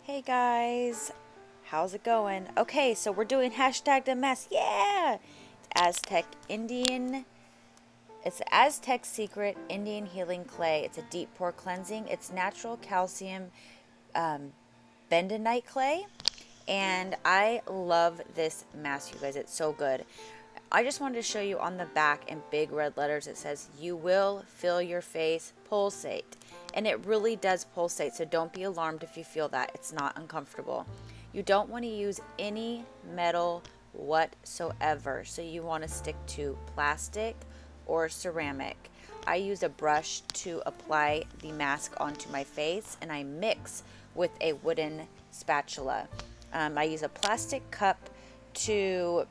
Hey guys, how's it going? Okay, so we're doing hashtag the mess. Yeah! It's Aztec Indian. It's the Aztec Secret Indian Healing Clay. It's a deep pore cleansing. It's natural calcium bentonite clay. And I love this mask, you guys. It's so good. I just wanted to show you on the back in big red letters, it says, you will feel your face pulsate. And it really does pulsate, so don't be alarmed if you feel that. It's not uncomfortable. You don't want to use any metal whatsoever, so you want to stick to plastic or ceramic. I use a brush to apply the mask onto my face, and I mix with a wooden spatula. I use a plastic cup to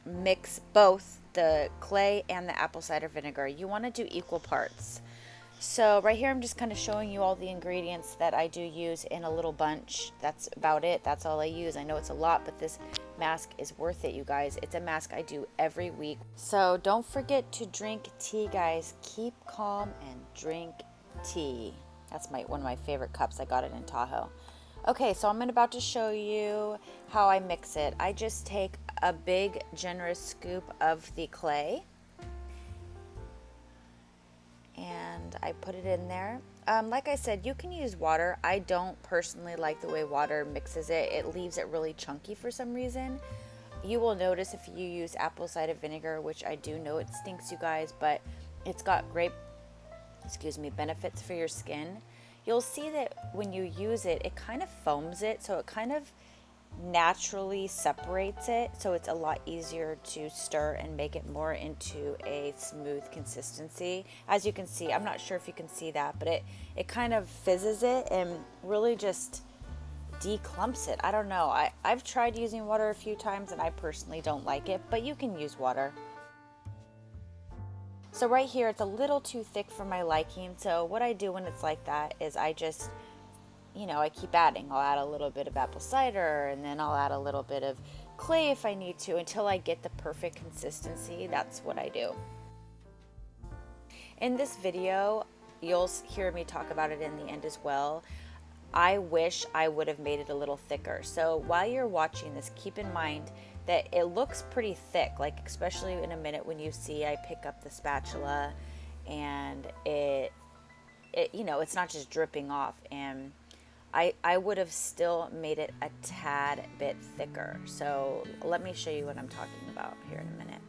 mix both the clay and the apple cider vinegar. You want to do equal parts. So right here I'm just kind of showing you all the ingredients that I do use in a little bunch. That's about it. That's all I use. I know it's a lot, but this mask is worth it, you guys. It's a mask I do every week. So don't forget to drink tea, guys. Keep calm and drink tea. That's one of my favorite cups. I got it in Tahoe. Okay, so I'm about to show you how I mix it. I just take a big generous scoop of the clay and I put it in there. Like I said, you can use water. I don't personally like the way water mixes it. It leaves it really chunky for some reason. You will notice if you use apple cider vinegar, which I do know it stinks, you guys, but it's got great, benefits for your skin. You'll see that when you use it, it kind of foams it, so it kind of naturally separates it, so it's a lot easier to stir and make it more into a smooth consistency. As you can see, I'm not sure if you can see that, but it kind of fizzes it and really just declumps it. I don't know. I've tried using water a few times and I personally don't like it, but you can use water. So right here, it's a little too thick for my liking. So what I do when it's like that is I just, I keep adding. I'll add a little bit of apple cider and then I'll add a little bit of clay if I need to until I get the perfect consistency. That's what I do. In this video, you'll hear me talk about it in the end as well. I wish I would have made it a little thicker. So while you're watching this, keep in mind that it looks pretty thick, like especially in a minute when you see I pick up the spatula and it's not just dripping off, and I would have still made it a tad bit thicker. So let me show you what I'm talking about here in a minute.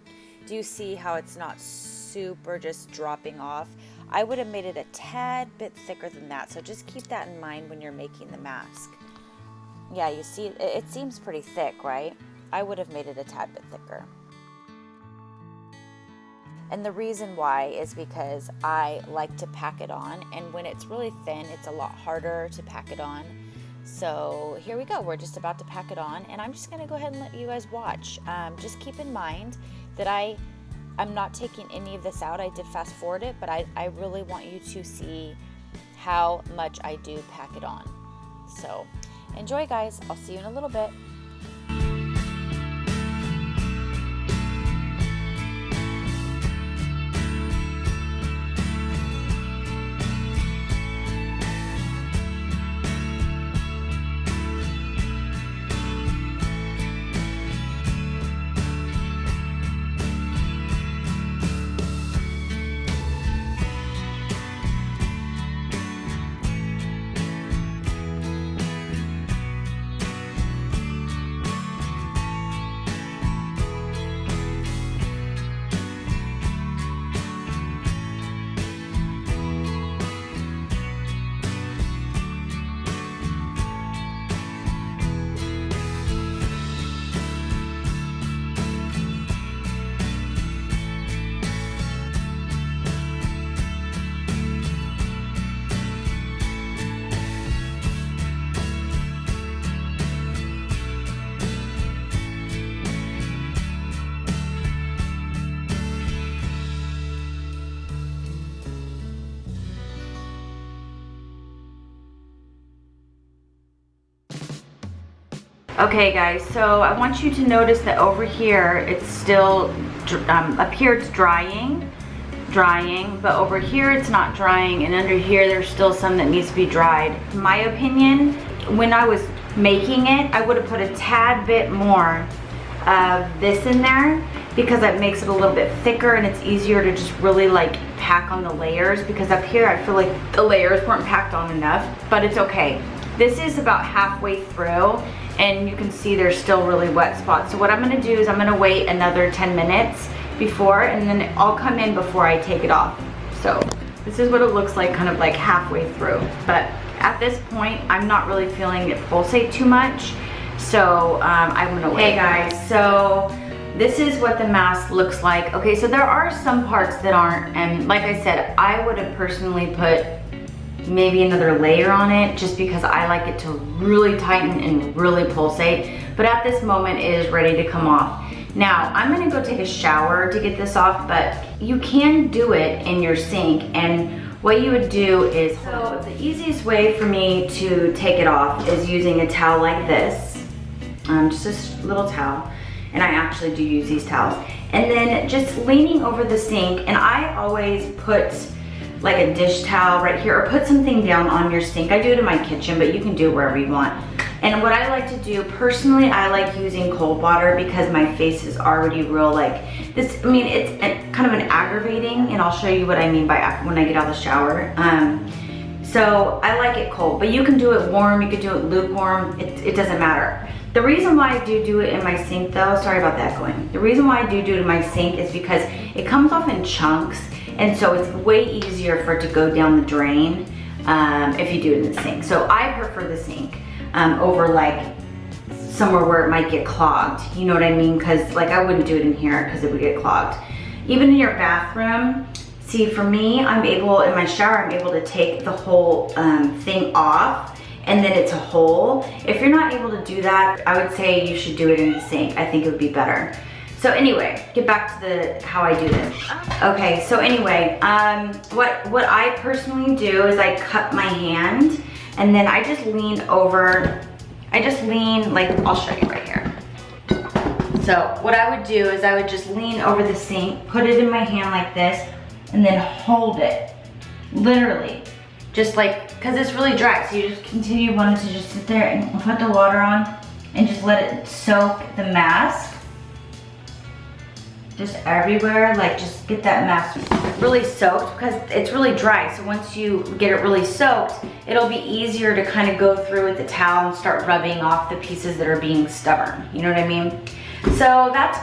Do you see how it's not super just dropping off? I would have made it a tad bit thicker than that. So just keep that in mind when you're making the mask. Yeah, you see, it seems pretty thick, right? I would have made it a tad bit thicker. And the reason why is because I like to pack it on, and when it's really thin, it's a lot harder to pack it on. So here we go. We're just about to pack it on, and I'm just going to go ahead and let you guys watch. Just keep in mind that I'm not taking any of this out. I did fast forward it, but I really want you to see how much I do pack it on. So enjoy, guys. I'll see you in a little bit. Okay guys, so I want you to notice that over here it's still, up here it's drying, but over here it's not drying, and under here there's still some that needs to be dried. In my opinion, when I was making it, I would have put a tad bit more of this in there because that makes it a little bit thicker and it's easier to just really like pack on the layers, because up here I feel like the layers weren't packed on enough, but it's okay. This is about halfway through and you can see there's still really wet spots. So what I'm gonna do is I'm gonna wait another 10 minutes before, and then I'll come in before I take it off. So this is what it looks like kind of like halfway through. But at this point, I'm not really feeling it pulsate too much. So I'm gonna wait. Hey guys, so this is what the mask looks like. Okay, so there are some parts that aren't, and like I said, I would have personally put maybe another layer on it just because I like it to really tighten and really pulsate. But at this moment, it is ready to come off. Now, I'm gonna go take a shower to get this off, but you can do it in your sink. And what you would do is, so the easiest way for me to take it off is using a towel like this. Just a little towel. And I actually do use these towels. And then just leaning over the sink, and I always put like a dish towel right here, or put something down on your sink. I do it in my kitchen, but you can do it wherever you want. And what I like to do, personally, I like using cold water because my face is already real like this. I mean, it's kind of an aggravating, and I'll show you what I mean by when I get out of the shower. So I like it cold, but you can do it warm, you could do it lukewarm, it doesn't matter. The reason why I do it in my sink though, sorry about that going. The reason why I do it in my sink is because it comes off in chunks, and so it's way easier for it to go down the drain if you do it in the sink. So I prefer the sink over like somewhere where it might get clogged. You know what I mean? Because like I wouldn't do it in here because it would get clogged. Even in your bathroom, see, for me, I'm able, in my shower, I'm able to take the whole thing off, and then it's a hole. If you're not able to do that, I would say you should do it in the sink. I think it would be better. So anyway, get back to how I do this. Okay, so anyway, what I personally do is I cut my hand, and then I just lean over. I just lean, like, I'll show you right here. So what I would do is I would just lean over the sink, put it in my hand like this, and then hold it, literally. Just like, because it's really dry, so you just continue wanting to just sit there and put the water on and just let it soak the mask. Just everywhere, like just get that mask really soaked because it's really dry. So once you get it really soaked, it'll be easier to kind of go through with the towel and start rubbing off the pieces that are being stubborn. You know what I mean? So that's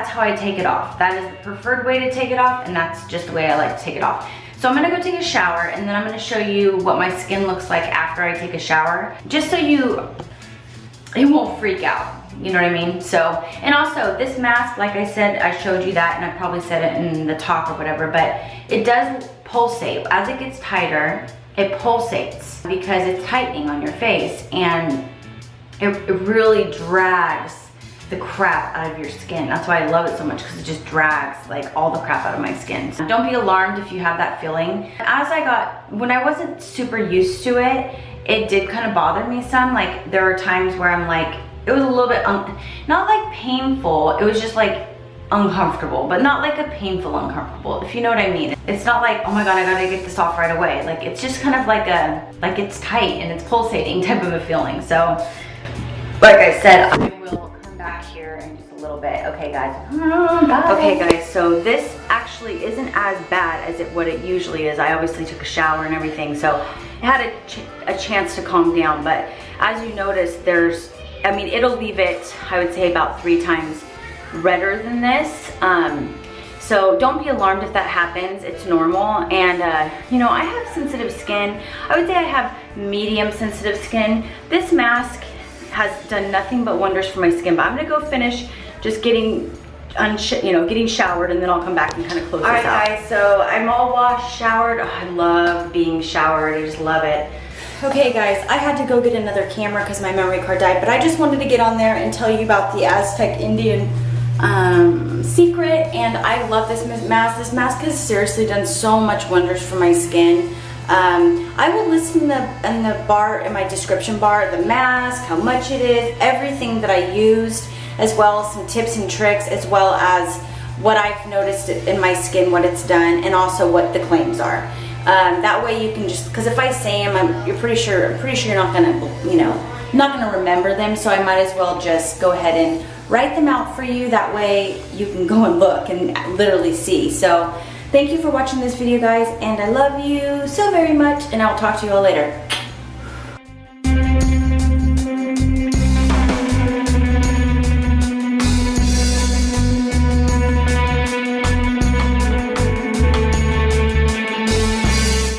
how I take it off. That is the preferred way to take it off, and that's just the way I like to take it off. So I'm gonna go take a shower, and then I'm gonna show you what my skin looks like after I take a shower, just so it won't freak out. You know what I mean? So, and also this mask, like I said, I showed you that, and I probably said it in the talk or whatever, but it does pulsate. As it gets tighter, it pulsates because it's tightening on your face, and it really drags the crap out of your skin. That's why I love it so much, because it just drags like all the crap out of my skin. So don't be alarmed if you have that feeling. When I wasn't super used to it, it did kind of bother me some. Like there are times where I'm like, it was a little bit, not like painful, it was just like uncomfortable, but not like a painful uncomfortable, if you know what I mean. It's not like, oh my God, I gotta get this off right away. Like it's just kind of like like it's tight and it's pulsating type of a feeling. So, like I said, I will come back here in just a little bit. Okay guys. Okay guys, so this actually isn't as bad as what it usually is. I obviously took a shower and everything, so it had a chance to calm down, but as you notice, it'll leave it, I would say, about 3 times redder than this. So don't be alarmed if that happens, it's normal. And you know, I have sensitive skin. I would say I have medium sensitive skin. This mask has done nothing but wonders for my skin, but I'm gonna go finish just getting showered, and then I'll come back and kind of close this out. Alright guys, so I'm all washed, showered. Oh, I love being showered, I just love it. Okay guys, I had to go get another camera because my memory card died, but I just wanted to get on there and tell you about the Aztec Indian secret, and I love this mask. This mask has seriously done so much wonders for my skin. I will list in my description bar, the mask, how much it is, everything that I used, as well as some tips and tricks, as well as what I've noticed in my skin, what it's done, and also what the claims are. That way you can just, because if I say them, I'm pretty sure you're not gonna, you know, not gonna remember them. So I might as well just go ahead and write them out for you. That way you can go and look and literally see. So thank you for watching this video, guys, and I love you so very much, and I'll talk to you all later.